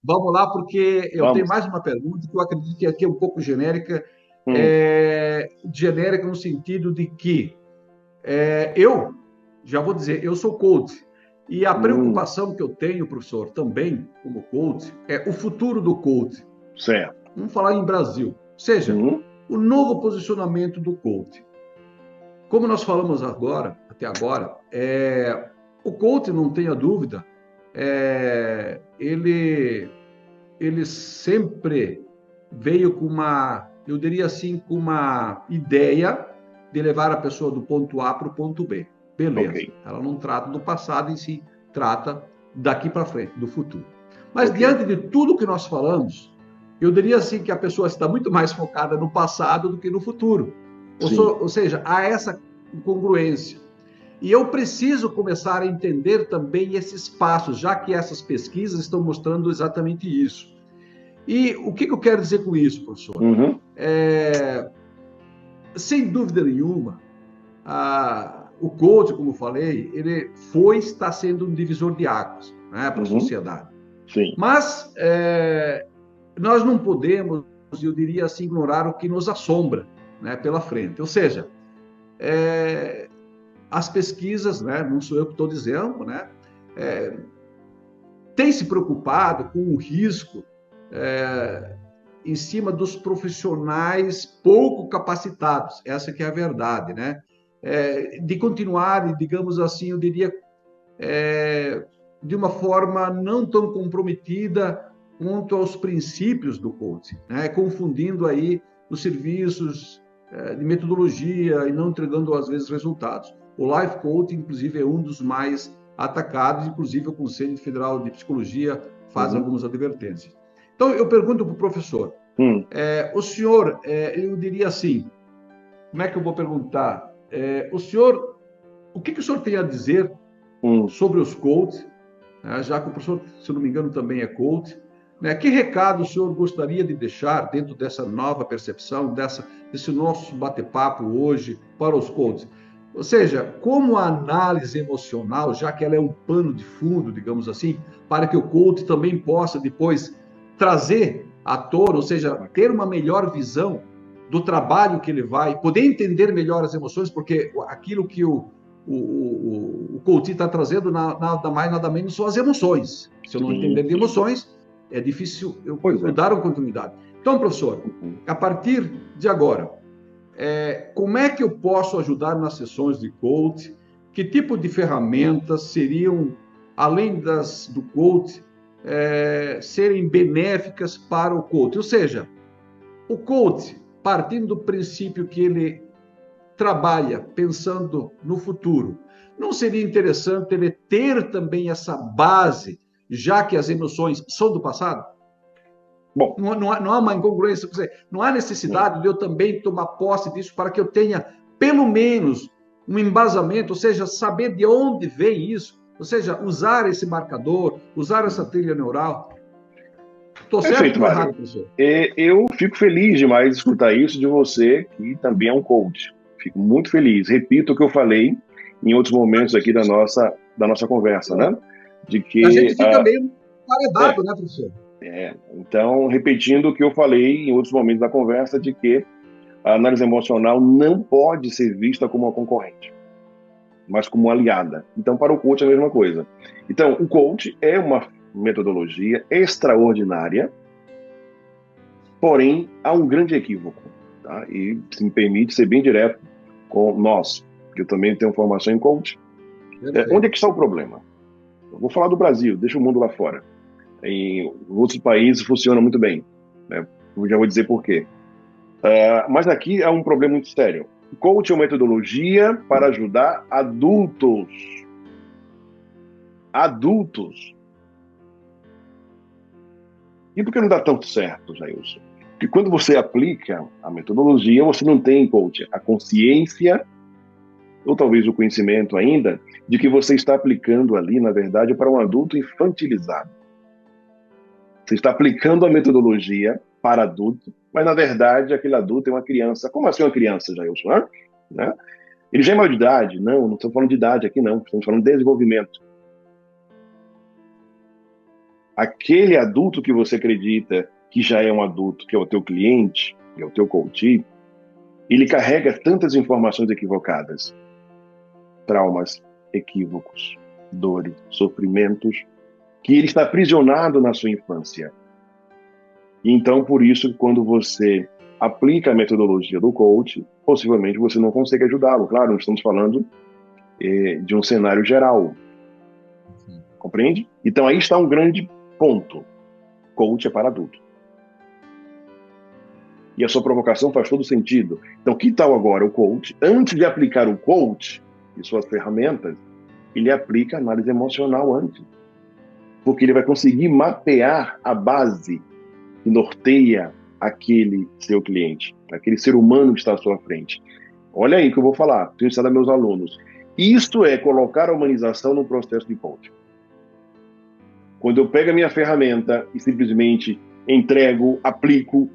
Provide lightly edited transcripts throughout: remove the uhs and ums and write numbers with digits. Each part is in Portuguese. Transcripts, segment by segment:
vamos lá, porque eu tenho Vamos. mais uma pergunta que eu acredito que aqui é um pouco genérica, Hum, genérica no sentido de que eu, já vou dizer, eu sou coach. E a hum, preocupação que eu tenho, professor, também como coach, é o futuro do coach. certo. Vamos falar em Brasil. Ou seja, Hum, o novo posicionamento do coach. Como nós falamos agora, até agora, o coach, não tenha dúvida, ele sempre veio com uma, eu diria assim, com uma ideia de levar a pessoa do ponto A para o ponto B. ok, Beleza. Ela não trata do passado em si, trata daqui para frente, do futuro. Mas ok. diante de tudo que nós falamos, eu diria assim que a pessoa está muito mais focada no passado do que no futuro. Sim. Ou seja, há essa incongruência. E eu preciso começar a entender também esses passos, já que essas pesquisas estão mostrando exatamente isso. E o que eu quero dizer com isso, professor? Uhum, Sem dúvida nenhuma, o coach, como eu falei, ele está sendo um divisor de águas, né, para a uhum, sociedade. sim. Mas nós não podemos, eu diria assim, ignorar o que nos assombra, né, pela frente. Ou seja, as pesquisas, né, não sou eu que estou dizendo, né, têm se preocupado com o risco em cima dos profissionais pouco capacitados, essa que é a verdade, né? De continuar, digamos assim, eu diria, de uma forma não tão comprometida quanto aos princípios do coaching, né? Confundindo aí os serviços de metodologia e não entregando, às vezes, resultados. O Life Coaching, inclusive, é um dos mais atacados, inclusive o Conselho Federal de Psicologia faz Uhum, algumas advertências. Então, eu pergunto para o professor, hum, o senhor, eu diria assim, como é que eu vou perguntar? O senhor, o que o senhor tem a dizer hum. sobre os coaches, né, já que o professor, se não me engano, também é coach, né? Que recado o senhor gostaria de deixar dentro dessa nova percepção, desse nosso bate-papo hoje para os coaches? Ou seja, como a análise emocional, já que ela é um pano de fundo, digamos assim, para que o coach também possa depois trazer à tona, ou seja, ter uma melhor visão do trabalho que ele vai, poder entender melhor as emoções, porque aquilo que o Coutinho está trazendo nada mais, nada menos são as emoções. Se eu não Sim, entender de sim. emoções, é difícil Pois eu é. dar uma continuidade. Então, professor, Uhum. a partir de agora, como é que eu posso ajudar nas sessões de coach? Que tipo de ferramentas seriam, além do coach, serem benéficas para o coach? Ou seja, o coach, partindo do princípio que ele trabalha pensando no futuro, não seria interessante ele ter também essa base, já que as emoções são do passado? Bom, Não há uma incongruência, não há necessidade de eu também tomar posse disso para que eu tenha, pelo menos, um embasamento, ou seja, saber de onde vem isso, ou seja, usar esse marcador, usar essa trilha neural. Estou certo ou perfeito, estou Mário. errado, professor? Eu fico feliz demais de escutar isso de você, que também é um coach. Fico muito feliz. Repito o que eu falei em outros momentos aqui da nossa conversa, né? De A que, gente fica meio é, paredado, né, professor? então, repetindo o que eu falei em outros momentos da conversa, de que a análise emocional não pode ser vista como uma concorrente, mas como uma aliada. Então, para o coach é a mesma coisa. Então, o coach é uma metodologia extraordinária. Porém, há um grande equívoco, tá? E se me permite ser bem direto com nós, que eu também tenho formação em coach. Onde é Perfeito. que está o problema? Eu vou falar do Brasil, deixa o mundo lá fora. Em outros países funciona muito bem, né? Eu já vou dizer por quê. Mas aqui há um problema muito sério. Coach é uma metodologia para ajudar adultos. Adultos. E por que não dá tanto certo, Jailson? Porque quando você aplica a metodologia, você não tem, coach, a consciência ou talvez o conhecimento ainda, de que você está aplicando ali, na verdade, para um adulto infantilizado. Você está aplicando a metodologia para adulto, mas na verdade aquele adulto é uma criança. Como assim uma criança, Jailson? Né? Ele já é maior de idade? Não, não estamos falando de idade aqui, não. Estamos falando de desenvolvimento. aquele adulto que você acredita que já é um adulto, que é o teu cliente, que é o teu coach, ele carrega tantas informações equivocadas, traumas, equívocos, dores, sofrimentos, que ele está aprisionado na sua infância. E então, por isso, quando você aplica a metodologia do coach, possivelmente você não consegue ajudá-lo. Claro, nós estamos falando de um cenário geral. Compreende? Então, aí está um grande ponto. Coach é para adulto. E a sua provocação faz todo sentido. Então, que tal agora o coach? Antes de aplicar o coach e suas ferramentas, ele aplica análise emocional antes. Porque ele vai conseguir mapear a base que norteia aquele seu cliente, aquele ser humano que está à sua frente. Olha aí que eu vou falar, tenho ensinado a meus alunos. Isto é colocar a humanização no processo de coaching. Quando eu pego a minha ferramenta e simplesmente entrego, aplico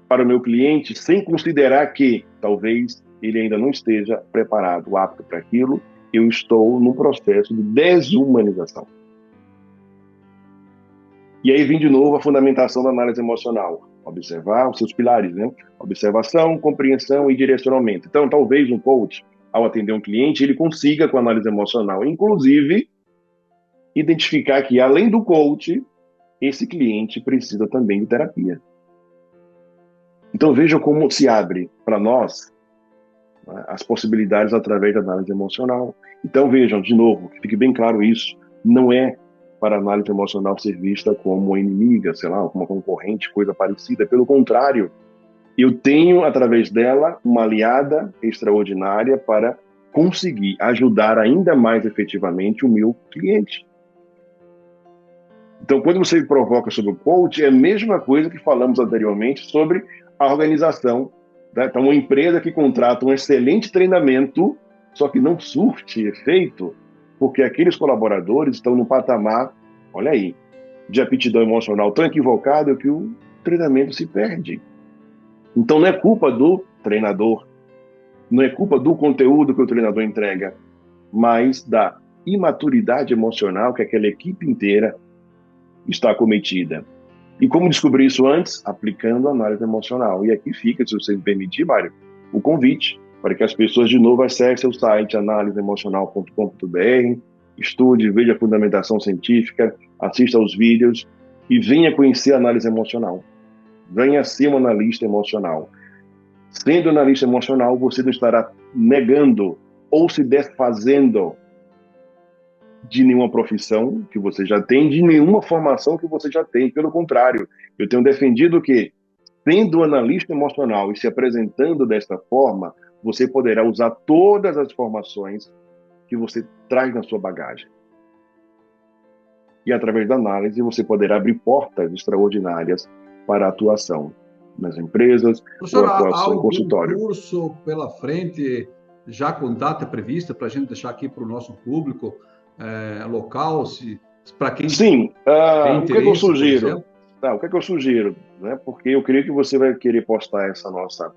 para o meu cliente, sem considerar que talvez ele ainda não esteja preparado, apto para aquilo, eu estou no processo de desumanização. E aí vem de novo a fundamentação da análise emocional. Observar os seus pilares, né? Observação, compreensão e direcionamento. Então, talvez um coach, ao atender um cliente, ele consiga, com a análise emocional, inclusive, identificar que, além do coach, esse cliente precisa também de terapia. Então, veja como se abre para nós, né, as possibilidades através da análise emocional. Então, vejam, de novo, que fique bem claro isso, não é para a análise emocional ser vista como uma inimiga, sei lá, como uma concorrente, coisa parecida. Pelo contrário, eu tenho, através dela, uma aliada extraordinária para conseguir ajudar ainda mais efetivamente o meu cliente. Então, quando você provoca sobre o coach, é a mesma coisa que falamos anteriormente sobre a organização. Né? Então, uma empresa que contrata um excelente treinamento, só que não surte efeito, porque aqueles colaboradores estão no patamar, olha aí, de aptidão emocional tão equivocado que o treinamento se perde. Então, não é culpa do treinador, não é culpa do conteúdo que o treinador entrega, mas da imaturidade emocional que aquela equipe inteira está cometida. E como descobrir isso antes? Aplicando a análise emocional. E aqui fica, se você me permitir, Mário, o convite para que as pessoas de novo acessem o site analiseemocional.com.br, estude, veja a fundamentação científica, assista aos vídeos e venha conhecer a análise emocional. Venha ser um analista emocional. Sendo analista emocional, você não estará negando ou se desfazendo de nenhuma profissão que você já tem, de nenhuma formação que você já tem. Pelo contrário, eu tenho defendido que, sendo analista emocional e se apresentando desta forma, você poderá usar todas as formações que você traz na sua bagagem. E, através da análise, você poderá abrir portas extraordinárias para a atuação nas empresas, Professor, ou há atuação em algum consultório. curso pela frente, já com data prevista, para a gente deixar aqui para o nosso público local, para quem Sim, tem o que é que eu interesse, por sugiro? exemplo? O que é que eu sugiro? Né? Porque eu creio que você vai querer postar essa nossa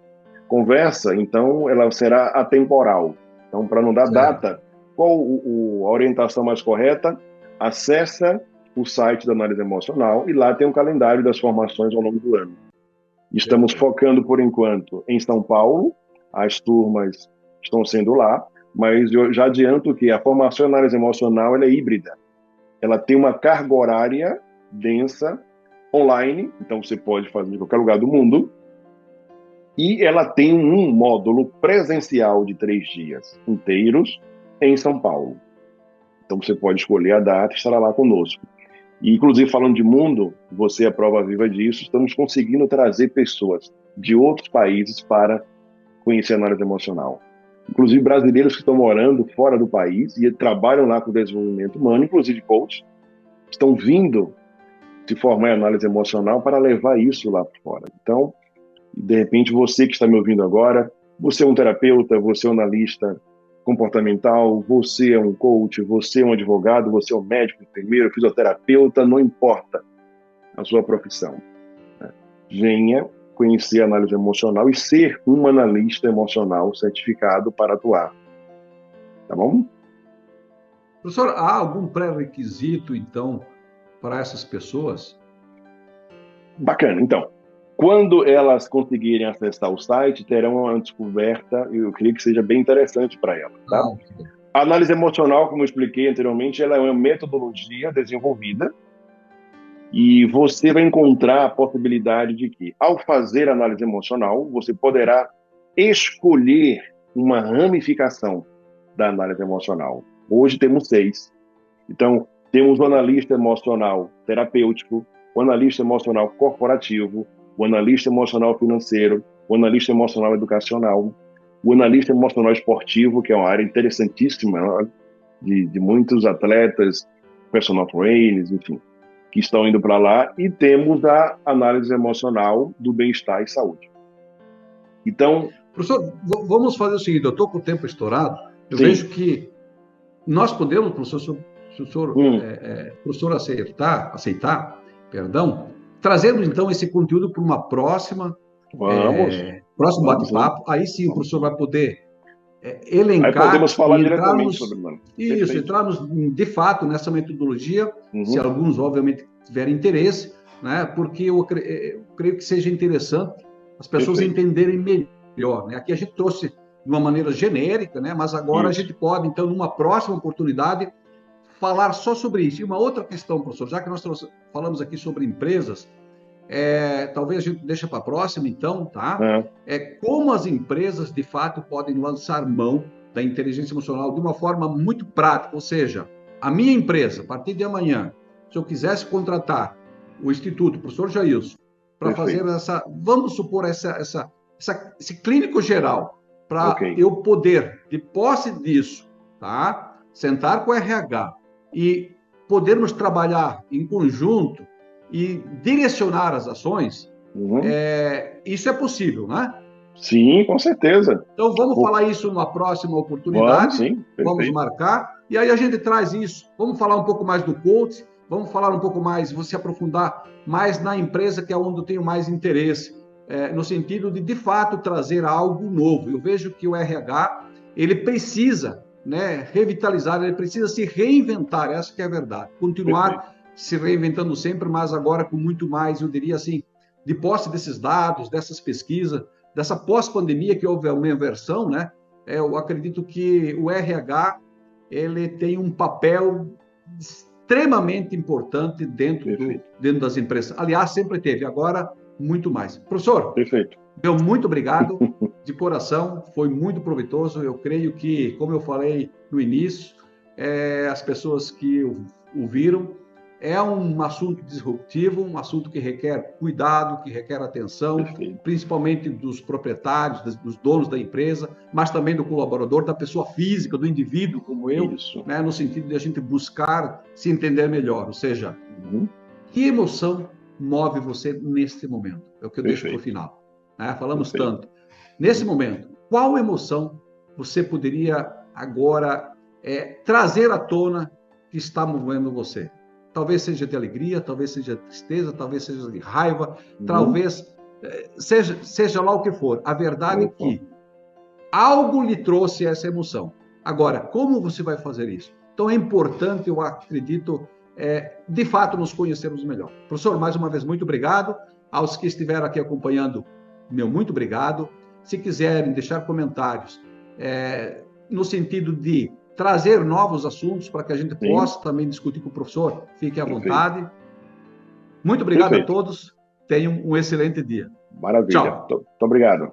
conversa, então ela será atemporal. Então, para não dar Certo. data, qual a orientação mais correta? Acessa o site da análise emocional e lá tem um calendário das formações ao longo do ano. Estamos focando, por enquanto, em São Paulo, as turmas estão sendo lá, mas eu já adianto que a formação em análise emocional ela é híbrida. Ela tem uma carga horária densa, online, então você pode fazer em qualquer lugar do mundo, e ela tem um módulo presencial de 3 dias inteiros em São Paulo. Então você pode escolher a data e estará lá conosco. E, inclusive, falando de mundo, você é a prova viva disso, estamos conseguindo trazer pessoas de outros países para conhecer a análise emocional. Inclusive brasileiros que estão morando fora do país e trabalham lá com o desenvolvimento humano, inclusive coaches, estão vindo se formar em análise emocional para levar isso lá para fora. Então, de repente, você que está me ouvindo agora, você é um terapeuta, você é um analista comportamental, você é um coach, você é um advogado, você é um médico, enfermeiro, fisioterapeuta, não importa a sua profissão. Né? Venha conhecer a análise emocional e ser um analista emocional certificado para atuar. Tá bom? Professor, há algum pré-requisito, então, para essas pessoas? Bacana. Então, quando elas conseguirem acessar o site, terão uma descoberta, eu creio que seja bem interessante para elas, tá? Ok. A análise emocional, como eu expliquei anteriormente, ela é uma metodologia desenvolvida e você vai encontrar a possibilidade de que, ao fazer análise emocional, você poderá escolher uma ramificação da análise emocional. Hoje temos 6. Então, temos o analista emocional terapêutico, o analista emocional corporativo, o analista emocional financeiro, o analista emocional educacional, o analista emocional esportivo, que é uma área interessantíssima, né, de muitos atletas, personal trainers, enfim, que estão indo para lá, e temos a análise emocional do bem-estar e saúde. Então... Professor, vamos fazer o seguinte, eu estou com o tempo estourado, eu Sim. vejo que nós podemos, professor, se o senhor, professor aceitar, trazermos então esse conteúdo para uma próximo bate-papo, aí sim o professor vai poder elencar. Aí podemos falar e diretamente sobre isso, entrarmos de fato nessa metodologia, se alguns obviamente tiverem interesse, né? Porque eu creio que seja interessante as pessoas entenderem melhor, né? Aqui a gente trouxe de uma maneira genérica, né? Mas agora a gente pode, então, numa próxima oportunidade, falar só sobre isso. E uma outra questão, professor, já que nós falamos aqui sobre empresas, talvez a gente deixe para a próxima, então, tá? Como as empresas, de fato, podem lançar mão da inteligência emocional de uma forma muito prática, ou seja, a minha empresa, a partir de amanhã, se eu quisesse contratar o Instituto, o professor Jailson, para fazer vamos supor, esse clínico geral, para eu poder, de posse disso, tá? Sentar com o RH e podermos trabalhar em conjunto e direcionar as ações, isso é possível, né? Sim, com certeza. Então, vamos falar isso numa próxima oportunidade, vamos marcar, e aí a gente traz isso. Vamos falar um pouco mais do coach, vamos falar um pouco mais, você aprofundar mais na empresa, que é onde eu tenho mais interesse, no sentido de fato, trazer algo novo. Eu vejo que o RH, ele precisa, né, revitalizar, ele precisa se reinventar, essa que é a verdade. Continuar se reinventando sempre, mas agora com muito mais, eu diria assim, de posse desses dados, dessas pesquisas, dessa pós-pandemia, que houve uma inversão, né? Eu acredito que o RH, ele tem um papel extremamente importante dentro das empresas. Aliás, sempre teve, agora muito mais. Professor, meu muito obrigado, de coração, foi muito proveitoso. Eu creio que, como eu falei no início, as pessoas que ouviram, é um assunto disruptivo, um assunto que requer cuidado, que requer atenção, principalmente dos proprietários, dos donos da empresa, mas também do colaborador, da pessoa física, do indivíduo como eu, né, no sentido de a gente buscar se entender melhor. Ou seja, que emoção move você neste momento? É o que eu deixo para o final. Né? Falamos tanto. Nesse momento, qual emoção você poderia agora trazer à tona que está movendo você? Talvez seja de alegria, talvez seja de tristeza, talvez seja de raiva, talvez seja lá o que for. A verdade é que algo lhe trouxe essa emoção. Agora, como você vai fazer isso? Então é importante, eu acredito, de fato, nos conhecermos melhor. Professor, mais uma vez, muito obrigado. Aos que estiveram aqui acompanhando, meu muito obrigado. Se quiserem deixar comentários no sentido de trazer novos assuntos para que a gente possa também discutir com o professor, fique à vontade. Muito obrigado a todos. Tenham um excelente dia. Maravilha. Tchau. Muito obrigado.